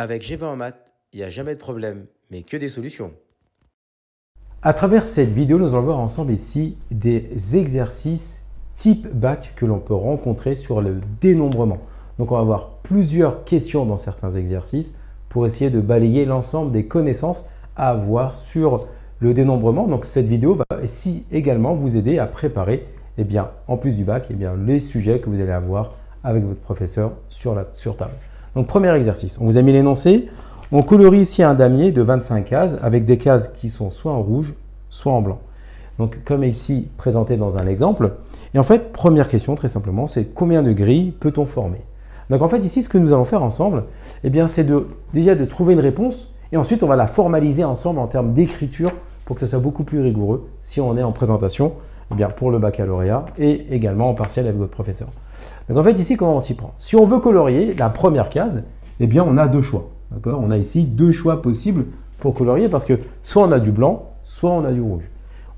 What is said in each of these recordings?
Avec G20 en maths, il n'y a jamais de problème, mais que des solutions. À travers cette vidéo, nous allons voir ensemble ici des exercices type bac que l'on peut rencontrer sur le dénombrement. Donc, on va voir plusieurs questions dans certains exercices pour essayer de balayer l'ensemble des connaissances à avoir sur le dénombrement. Donc, cette vidéo va ici également vous aider à préparer, en plus du bac, les sujets que vous allez avoir avec votre professeur sur table. Donc, premier exercice, on vous a mis l'énoncé. On colorie ici un damier de 25 cases avec des cases qui sont soit en rouge, soit en blanc. Donc, comme ici présenté dans un exemple. Et en fait, première question, très simplement, c'est combien de grilles peut-on former? Donc, en fait, ici, ce que nous allons faire ensemble, c'est déjà de trouver une réponse et ensuite, on va la formaliser ensemble en termes d'écriture pour que ce soit beaucoup plus rigoureux si on est en présentation pour le baccalauréat et également en partiel avec votre professeur. Donc, en fait, ici, comment on s'y prend? Si on veut colorier la première case, on a deux choix. On a ici deux choix possibles pour colorier parce que soit on a du blanc, soit on a du rouge.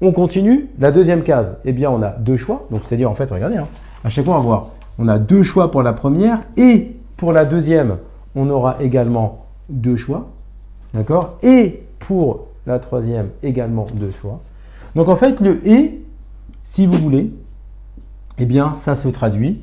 On continue, la deuxième case, on a deux choix. Donc, c'est-à-dire, en fait, regardez, à chaque fois, on va voir, on a deux choix pour la première et pour la deuxième, on aura également deux choix. D'accord? Et pour la troisième, également deux choix. Donc, en fait, le « et », si vous voulez, ça se traduit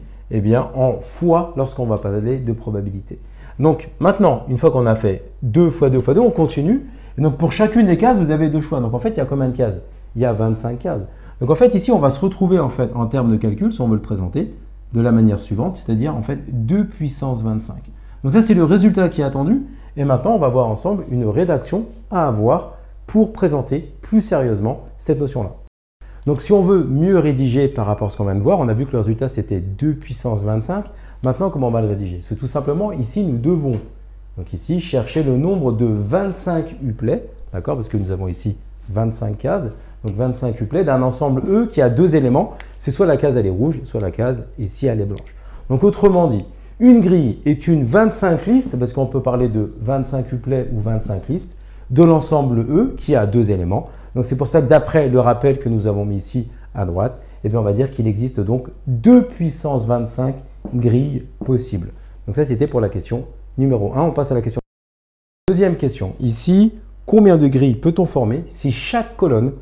en fois lorsqu'on va parler de probabilité. Donc, maintenant, une fois qu'on a fait 2 fois 2 fois 2, on continue. Et donc, pour chacune des cases, vous avez deux choix. Donc, en fait, il y a combien de cases? Il y a 25 cases. Donc, en fait, ici, on va se retrouver en termes de calcul, si on veut le présenter, de la manière suivante, c'est-à-dire, 2 puissance 25. Donc, ça, c'est le résultat qui est attendu. Et maintenant, on va voir ensemble une rédaction à avoir pour présenter plus sérieusement cette notion-là. Donc, si on veut mieux rédiger par rapport à ce qu'on vient de voir, on a vu que le résultat, c'était 2 puissance 25. Maintenant, comment on va le rédiger? C'est tout simplement, ici, nous devons chercher le nombre de 25 uplets, d'accord, parce que nous avons ici 25 cases, donc 25 uplets d'un ensemble E qui a deux éléments. C'est soit la case, elle est rouge, soit la case, ici, elle est blanche. Donc, autrement dit, une grille est une 25 listes, parce qu'on peut parler de 25 uplets ou 25 listes, de l'ensemble E qui a deux éléments. Donc, c'est pour ça que d'après le rappel que nous avons mis ici à droite, on va dire qu'il existe donc 2 puissance 25 grilles possibles. Donc, ça, c'était pour la question numéro 1. On passe à la question. Deuxième question. Ici, combien de grilles peut-on former si chaque colonne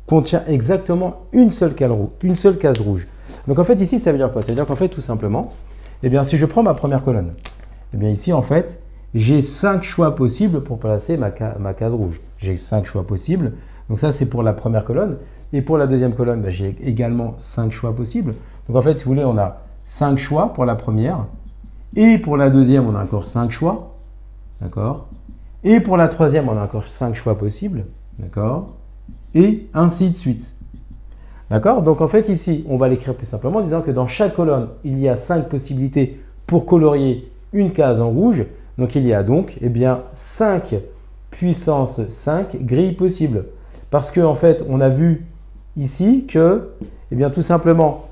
contient exactement une seule case rouge? Donc, en fait, ici, ça veut dire quoi? Ça veut dire qu'en fait, tout simplement, si je prends ma première colonne, ici, en fait, j'ai 5 choix possibles pour placer ma case rouge. J'ai 5 choix possibles. Donc, ça, c'est pour la première colonne. Et pour la deuxième colonne, j'ai également 5 choix possibles. Donc, en fait, si vous voulez, on a 5 choix pour la première. Et pour la deuxième, on a encore 5 choix. D'accord? Et pour la troisième, on a encore 5 choix possibles. D'accord? Et ainsi de suite. D'accord? Donc, en fait, ici, on va l'écrire plus simplement en disant que dans chaque colonne, il y a 5 possibilités pour colorier une case en rouge. Donc, il y a donc 5 puissance 5 grilles possibles. Parce qu'en fait, on a vu ici que, tout simplement,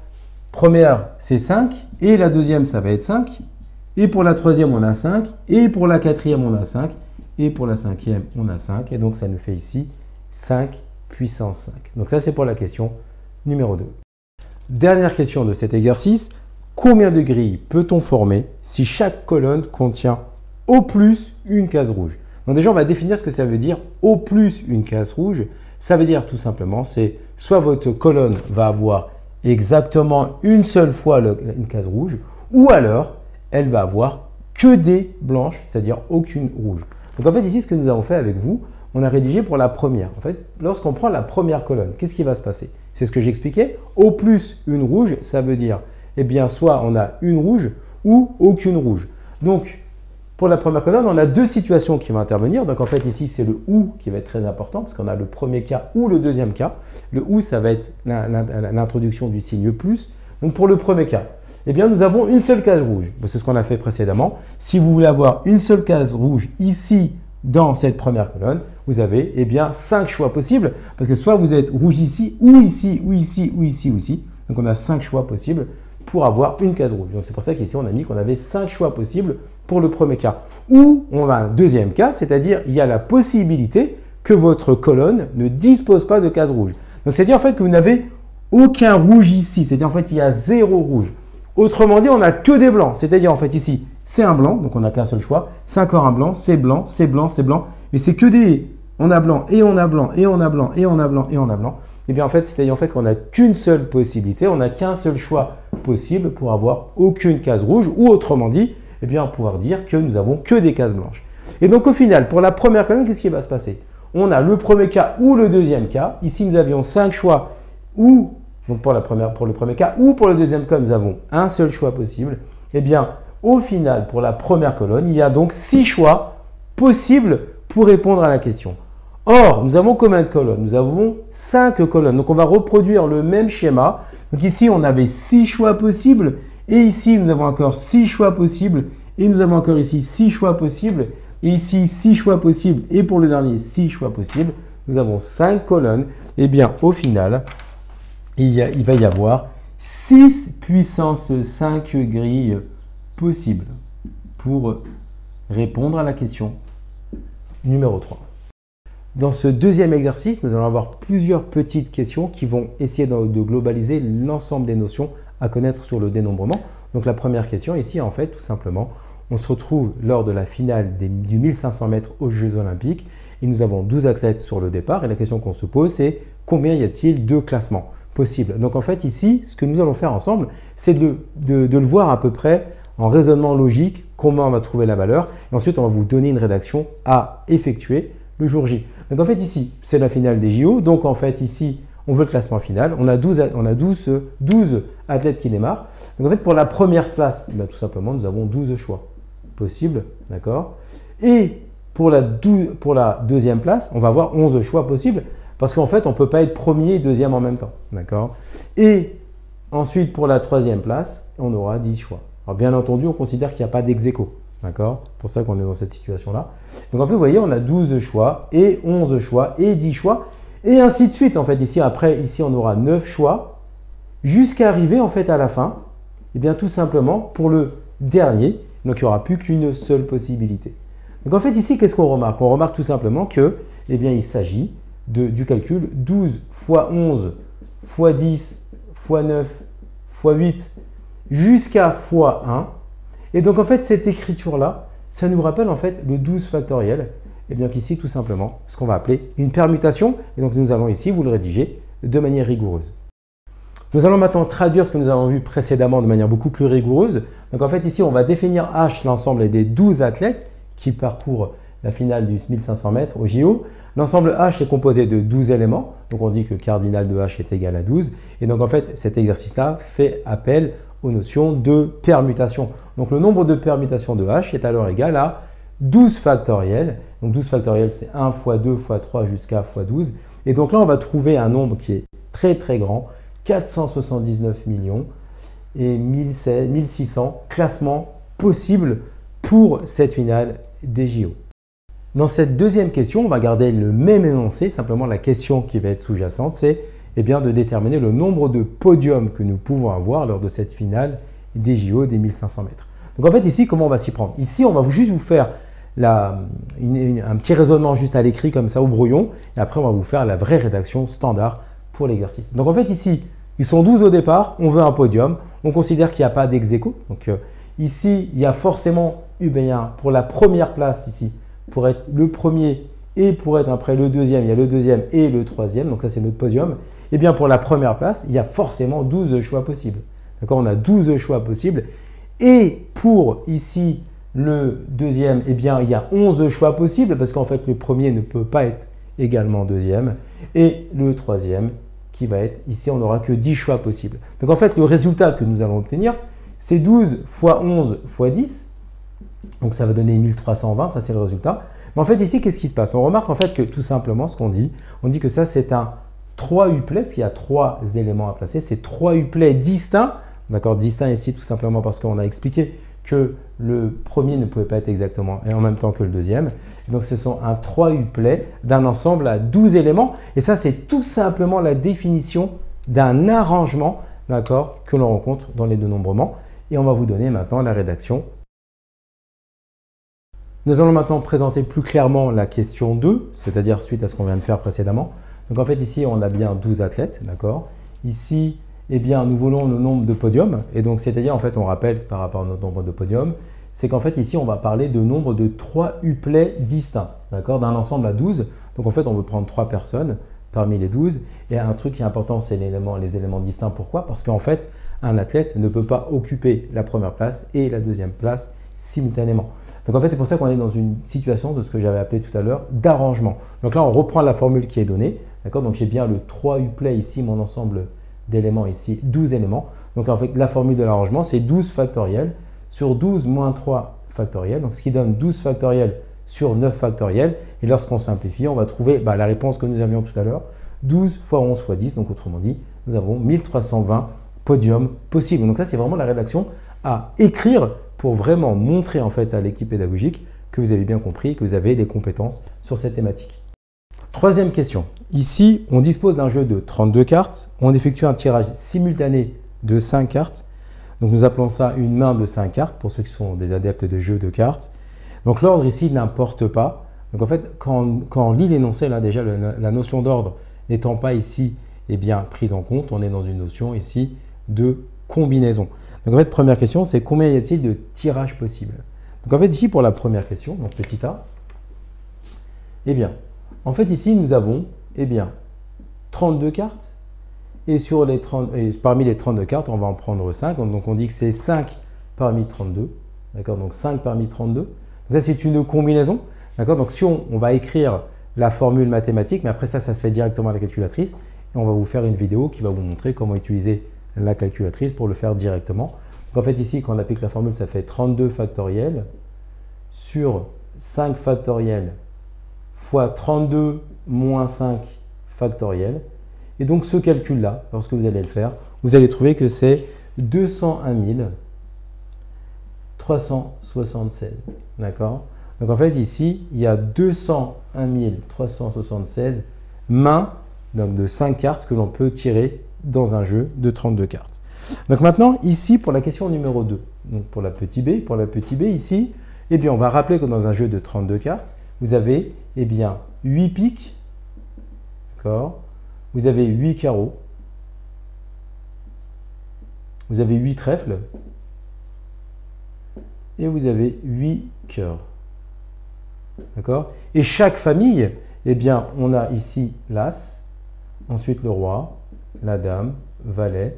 première, c'est 5. Et la deuxième, ça va être 5. Et pour la troisième, on a 5. Et pour la quatrième, on a 5. Et pour la cinquième, on a 5. Et donc, ça nous fait ici 5 puissance 5. Donc, ça, c'est pour la question numéro 2. Dernière question de cet exercice. Combien de grilles peut-on former si chaque colonne contient au plus une case rouge? Donc, déjà, on va définir ce que ça veut dire au plus une case rouge. Ça veut dire tout simplement, c'est soit votre colonne va avoir exactement une seule fois une case rouge, ou alors elle va avoir que des blanches, c'est-à-dire aucune rouge. Donc, en fait, ici, ce que nous avons fait avec vous, on a rédigé pour la première. En fait, lorsqu'on prend la première colonne, qu'est-ce qui va se passer? C'est ce que j'expliquais. Au plus une rouge, ça veut dire, soit on a une rouge ou aucune rouge. Donc, pour la première colonne, on a deux situations qui vont intervenir. Donc, en fait, ici, c'est le « ou » qui va être très important parce qu'on a le premier cas ou le deuxième cas. Le « ou », ça va être l'introduction du signe « plus ». Donc, pour le premier cas, nous avons une seule case rouge. C'est ce qu'on a fait précédemment. Si vous voulez avoir une seule case rouge ici, dans cette première colonne, vous avez 5 choix possibles parce que soit vous êtes rouge ici, ou ici, ou ici, ou ici, ou ici. Donc, on a 5 choix possibles pour avoir une case rouge. Donc, c'est pour ça qu'ici, on a mis qu'on avait 5 choix possibles pour le premier cas. Ou on a un deuxième cas, c'est-à-dire il y a la possibilité que votre colonne ne dispose pas de case rouge. Donc, c'est-à-dire en fait que vous n'avez aucun rouge ici, c'est-à-dire en fait il y a 0 rouge. Autrement dit, on n'a que des blancs, c'est-à-dire en fait ici, c'est un blanc, donc on n'a qu'un seul choix. C'est encore un blanc, c'est blanc, c'est blanc, c'est blanc. Mais c'est que des, on a blanc, et on a blanc, et on a blanc, et on a blanc, et on a blanc. Et bien en fait, c'est-à-dire en fait qu'on n'a qu'une seule possibilité, on n'a qu'un seul choix possible pour avoir aucune case rouge, ou autrement dit, eh bien pouvoir dire que nous avons que des cases blanches. Et donc au final, pour la première colonne, qu'est-ce qui va se passer? On a le premier cas ou le deuxième cas. Ici, nous avions 5 choix, ou donc pour le premier cas, ou pour le deuxième cas, nous avons un seul choix possible. Eh bien, au final, pour la première colonne, il y a donc 6 choix possibles pour répondre à la question. Or, nous avons combien de colonnes? Nous avons 5 colonnes. Donc, on va reproduire le même schéma. Donc ici, on avait 6 choix possibles. Et ici, nous avons encore 6 choix possibles. Et nous avons encore ici 6 choix possibles. Et ici, 6 choix possibles. Et pour le dernier, 6 choix possibles. Nous avons 5 colonnes. Et bien, au final, il va y avoir 6 puissance 5 grilles possibles pour répondre à la question numéro 3. Dans ce deuxième exercice, nous allons avoir plusieurs petites questions qui vont essayer de globaliser l'ensemble des notions à connaître sur le dénombrement. Donc la première question ici, en fait, tout simplement, on se retrouve lors de la finale du 1500 mètres aux Jeux Olympiques et nous avons 12 athlètes sur le départ et la question qu'on se pose, c'est combien y a-t-il de classements possibles? Donc en fait ici, ce que nous allons faire ensemble, c'est de le voir à peu près en raisonnement logique, comment on va trouver la valeur et ensuite on va vous donner une rédaction à effectuer le jour J. Donc en fait ici, c'est la finale des JO. Donc en fait ici, on veut le classement final. On a 12 athlètes qui démarrent. Donc en fait pour la première place, ben, tout simplement, nous avons 12 choix possibles. D'accord. Et pour la deuxième place, on va avoir 11 choix possibles parce qu'en fait, on ne peut pas être premier et deuxième en même temps. D'accord. Et ensuite, pour la troisième place, on aura 10 choix. Alors bien entendu, on considère qu'il n'y a pas d'ex-aequo. D'accord? C'est pour ça qu'on est dans cette situation-là. Donc en fait, vous voyez, on a 12 choix et 11 choix et 10 choix et ainsi de suite. En fait, ici, après, ici, on aura 9 choix jusqu'à arriver en fait à la fin. Et bien tout simplement, pour le dernier, donc il n'y aura plus qu'une seule possibilité. Donc en fait, ici, qu'est-ce qu'on remarque? On remarque tout simplement que, eh bien, il s'agit du calcul 12 fois 11 fois 10 fois 9 fois 8 jusqu'à fois 1. Et donc, en fait, cette écriture-là, ça nous rappelle en fait le 12 factoriel. Et bien qu'ici, tout simplement, ce qu'on va appeler une permutation. Et donc, nous allons ici vous le rédiger de manière rigoureuse. Nous allons maintenant traduire ce que nous avons vu précédemment de manière beaucoup plus rigoureuse. Donc, en fait, ici, on va définir H, l'ensemble des 12 athlètes qui parcourent la finale du 1500 mètres au JO. L'ensemble H est composé de 12 éléments. Donc, on dit que cardinal de H est égal à 12. Et donc, en fait, cet exercice-là fait appel aux notions de permutation. Donc le nombre de permutations de H est alors égal à 12 factoriel. Donc 12 factoriel, c'est 1 fois 2 fois 3 jusqu'à fois 12. Et donc là, on va trouver un nombre qui est très très grand, 479 millions et 1600 classements possibles pour cette finale des JO. Dans cette deuxième question, on va garder le même énoncé, simplement la question qui va être sous-jacente, c'est eh bien, de déterminer le nombre de podiums que nous pouvons avoir lors de cette finale des JO des 1500 mètres. Donc en fait ici, comment on va s'y prendre? Ici, on va juste vous faire un petit raisonnement juste à l'écrit comme ça au brouillon et après on va vous faire la vraie rédaction standard pour l'exercice. Donc en fait ici, ils sont 12 au départ, on veut un podium, on considère qu'il n'y a pas d'ex-aequo. Donc ici, il y a forcément pour la première place ici, pour être le premier et pour être après le deuxième, il y a le deuxième et le troisième, donc ça c'est notre podium. Et bien pour la première place, il y a forcément 12 choix possibles. D'accord, on a 12 choix possibles. Et pour ici le deuxième, eh bien il y a 11 choix possibles parce qu'en fait le premier ne peut pas être également deuxième. Et le troisième qui va être ici, on n'aura que 10 choix possibles. Donc en fait le résultat que nous allons obtenir, c'est 12 fois 11 fois 10. Donc ça va donner 1320, ça c'est le résultat. Mais en fait ici, qu'est-ce qui se passe? On remarque en fait que tout simplement ce qu'on dit, on dit que ça c'est un 3 uplets, parce qu'il y a 3 éléments à placer, c'est 3 uplets distincts. D'accord, distincts ici tout simplement parce qu'on a expliqué que le premier ne pouvait pas être exactement et en même temps que le deuxième. Donc ce sont un 3 uplets d'un ensemble à 12 éléments. Et ça c'est tout simplement la définition d'un arrangement, d'accord, que l'on rencontre dans les dénombrements. Et on va vous donner maintenant la rédaction. Nous allons maintenant présenter plus clairement la question 2, c'est-à-dire suite à ce qu'on vient de faire précédemment. Donc en fait ici on a bien 12 athlètes, d'accord. Ici, eh bien nous voulons le nombre de podiums et donc c'est-à-dire en fait on rappelle par rapport à notre nombre de podiums, c'est qu'en fait ici on va parler de nombre de 3 uplets distincts, d'accord, d'un ensemble à 12. Donc en fait on veut prendre 3 personnes parmi les 12. Et un truc qui est important, c'est les éléments distincts. Pourquoi? Parce qu'en fait, un athlète ne peut pas occuper la première place et la deuxième place simultanément. Donc en fait, c'est pour ça qu'on est dans une situation de ce que j'avais appelé tout à l'heure d'arrangement. Donc là, on reprend la formule qui est donnée. D'accord? Donc j'ai bien le 3 uplets ici, mon ensemble d'éléments ici, 12 éléments. Donc en fait, la formule de l'arrangement, c'est 12 factoriel sur 12 moins 3 factoriel. Donc ce qui donne 12 factoriel sur 9 factoriel. Et lorsqu'on simplifie, on va trouver la réponse que nous avions tout à l'heure. 12 fois 11 fois 10. Donc autrement dit, nous avons 1320 podiums possibles. Donc ça, c'est vraiment la rédaction à écrire pour vraiment montrer en fait à l'équipe pédagogique que vous avez bien compris, que vous avez les compétences sur cette thématique. Troisième question. Ici, on dispose d'un jeu de 32 cartes. On effectue un tirage simultané de 5 cartes. Donc nous appelons ça une main de 5 cartes pour ceux qui sont des adeptes de jeux de cartes. Donc l'ordre ici n'importe pas. Donc en fait, quand on lit l'énoncé, là déjà la notion d'ordre n'étant pas ici prise en compte, on est dans une notion ici de combinaison. Donc en fait, première question, c'est combien y a-t-il de tirages possibles? Donc en fait, ici pour la première question, donc petit a, en fait ici nous avons 32 cartes et parmi les 32 cartes, on va en prendre 5. Donc on dit que c'est 5 parmi 32. D'accord? Donc 5 parmi 32. Donc ça, c'est une combinaison. D'accord? Donc si on va écrire la formule mathématique, mais après ça se fait directement à la calculatrice. Et on va vous faire une vidéo qui va vous montrer comment utiliser la calculatrice pour le faire directement. Donc en fait ici, quand on applique la formule, ça fait 32 factoriel sur 5 factoriel fois 32 moins 5 factoriel. Et donc ce calcul-là, lorsque vous allez le faire, vous allez trouver que c'est 201 376. D'accord? Donc en fait ici, il y a 201 376 mains donc de 5 cartes que l'on peut tirer dans un jeu de 32 cartes. Donc maintenant, ici, pour la question numéro 2, donc pour la petite b, ici, on va rappeler que dans un jeu de 32 cartes, vous avez 8 piques, d'accord? Vous avez 8 carreaux, vous avez 8 trèfles et vous avez 8 cœurs. D'accord? Et chaque famille, on a ici l'as, ensuite le roi, la dame, valet,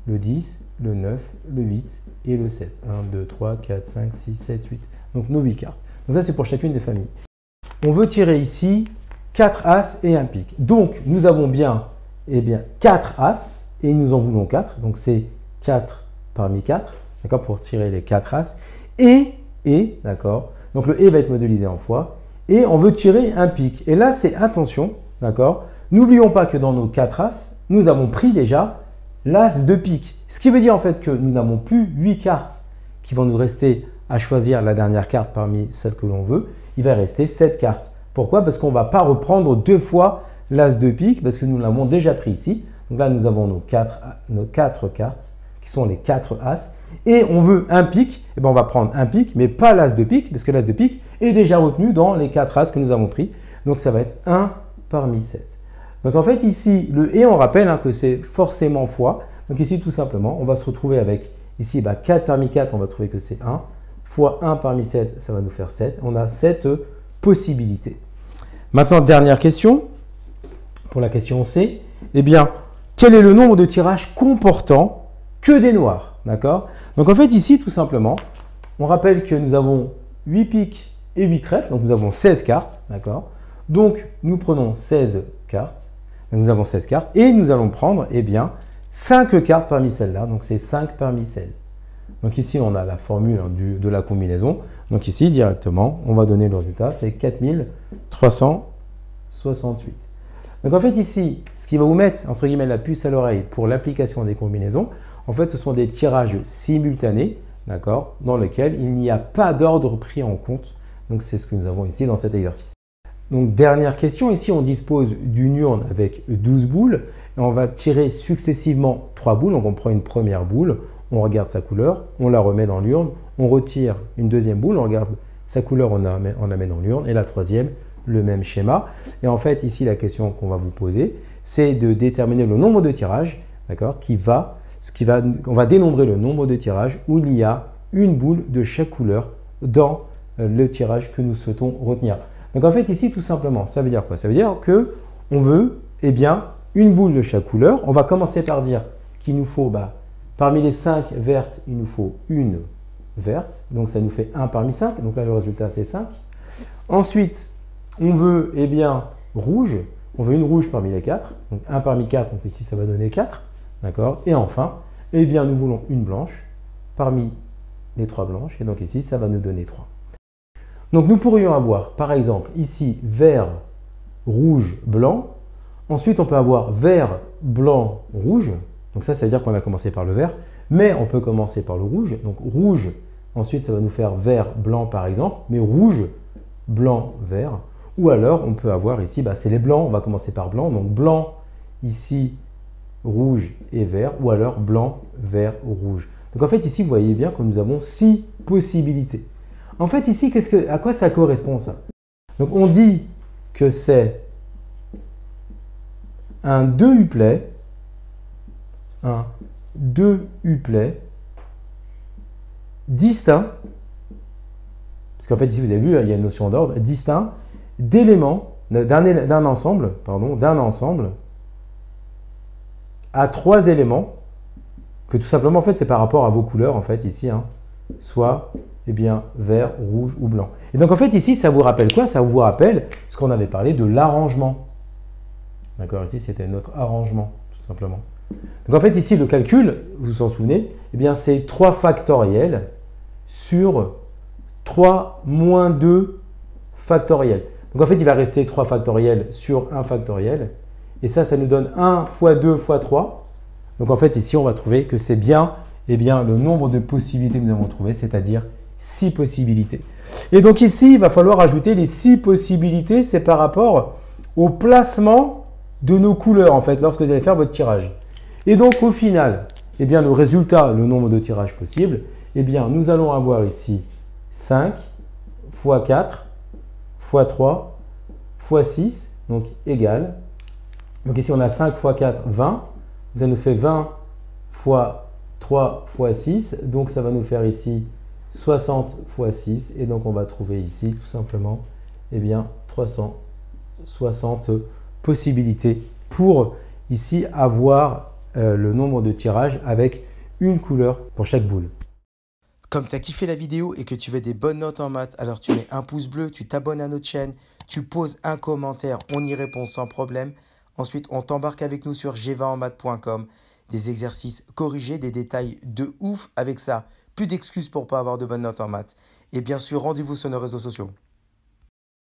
le 10, le 9, le 8 et le 7. 1, 2, 3, 4, 5, 6, 7, 8. Donc nos 8 cartes. Donc ça, c'est pour chacune des familles. On veut tirer ici 4 as et un pique. Donc nous avons bien, 4 as et nous en voulons 4. Donc c'est 4 parmi 4, d'accord, pour tirer les 4 as. Et, d'accord, donc le et va être modélisé en fois. Et on veut tirer un pique. Et là, c'est attention, d'accord. N'oublions pas que dans nos 4 as, nous avons pris déjà l'as de pique. Ce qui veut dire en fait que nous n'avons plus 8 cartes qui vont nous rester à choisir la dernière carte parmi celles que l'on veut. Il va rester 7 cartes. Pourquoi? Parce qu'on ne va pas reprendre 2 fois l'as de pique parce que nous l'avons déjà pris ici. Donc là, nous avons nos 4 cartes qui sont les 4 as. Et on veut un pique, on va prendre un pique, mais pas l'as de pique parce que l'as de pique est déjà retenu dans les 4 as que nous avons pris. Donc ça va être 1 parmi 7. Donc en fait ici, le et, on rappelle que c'est forcément fois. Donc ici, tout simplement, on va se retrouver avec, ici, 4 parmi 4, on va trouver que c'est 1. Fois 1 parmi 7, ça va nous faire 7. On a 7 possibilités. Maintenant, dernière question. Pour la question C, quel est le nombre de tirages comportant que des noirs? D'accord? Donc en fait, ici, tout simplement, on rappelle que nous avons 8 piques et 8 trèfles. Donc nous avons 16 cartes. D'accord? Donc nous prenons 16 cartes. Donc, nous avons 16 cartes et nous allons prendre 5 cartes parmi celles-là. Donc c'est 5 parmi 16. Donc ici, on a la formule de la combinaison. Donc ici, directement, on va donner le résultat, c'est 4368. Donc en fait ici, ce qui va vous mettre, entre guillemets, la puce à l'oreille pour l'application des combinaisons, en fait, ce sont des tirages simultanés, d'accord, dans lesquels il n'y a pas d'ordre pris en compte. Donc c'est ce que nous avons ici dans cet exercice. Donc dernière question, ici on dispose d'une urne avec 12 boules et on va tirer successivement 3 boules. Donc on prend une première boule, on regarde sa couleur, on la remet dans l'urne, on retire une deuxième boule, on regarde sa couleur, on la met dans l'urne et la troisième, le même schéma. Et en fait ici la question qu'on va vous poser, c'est de déterminer le nombre de tirages, d'accord, on va dénombrer le nombre de tirages où il y a une boule de chaque couleur dans le tirage que nous souhaitons retenir. Donc en fait ici tout simplement, ça veut dire quoi? Ça veut dire que on veut une boule de chaque couleur. On va commencer par dire qu'il nous faut, parmi les 5 vertes, il nous faut une verte. Donc ça nous fait 1 parmi 5. Donc là le résultat c'est 5. Ensuite, on veut rouge. On veut une rouge parmi les 4. Donc 1 parmi 4, donc ici ça va donner 4. D'accord? Et enfin, nous voulons une blanche parmi les 3 blanches. Et donc ici, ça va nous donner 3. Donc nous pourrions avoir, par exemple, ici, vert, rouge, blanc. Ensuite, on peut avoir vert, blanc, rouge. Donc ça veut dire qu'on a commencé par le vert. Mais on peut commencer par le rouge. Donc rouge, ensuite, ça va nous faire vert, blanc, par exemple. Mais rouge, blanc, vert. Ou alors, on peut avoir ici, c'est les blancs. On va commencer par blanc. Donc blanc, ici, rouge et vert. Ou alors blanc, vert, rouge. Donc en fait, ici, vous voyez bien que nous avons 6 possibilités. En fait, ici, à quoi ça correspond ça? Donc on dit que c'est un 2 uplet, distinct, parce qu'en fait ici vous avez vu, il y a une notion d'ordre, distinct d'éléments, d'un ensemble à 3 éléments, que tout simplement en fait c'est par rapport à vos couleurs en fait ici, soit vert, rouge ou blanc. Et donc en fait ici ça vous rappelle quoi? Ça vous rappelle ce qu'on avait parlé de l'arrangement. D'accord, ici c'était notre arrangement tout simplement. Donc en fait ici le calcul, vous vous en souvenez, c'est 3 factoriel sur 3 moins 2 factoriel. Donc en fait il va rester 3 factoriel sur 1 factoriel. Et ça nous donne 1 fois 2 fois 3. Donc en fait ici on va trouver que c'est bien, le nombre de possibilités que nous avons trouvé, c'est-à-dire 6 possibilités. Et donc ici il va falloir ajouter les 6 possibilités, c'est par rapport au placement de nos couleurs en fait lorsque vous allez faire votre tirage. Et donc au final, le résultat, le nombre de tirages possibles, nous allons avoir ici 5 fois 4 fois 3 fois 6, donc égal. Donc ici on a 5 fois 4, 20. Ça nous fait 20 fois 3 fois 6. Donc ça va nous faire ici 60 fois 6. Et donc on va trouver ici tout simplement 360 possibilités pour ici avoir le nombre de tirages avec une couleur pour chaque boule. Comme tu as kiffé la vidéo et que tu veux des bonnes notes en maths, alors tu mets un pouce bleu, tu t'abonnes à notre chaîne, tu poses un commentaire, on y répond sans problème. Ensuite, on t'embarque avec nous sur g20enmaths.com. Des exercices corrigés, des détails de ouf avec ça. Plus d'excuses pour ne pas avoir de bonnes notes en maths. Et bien sûr, rendez-vous sur nos réseaux sociaux.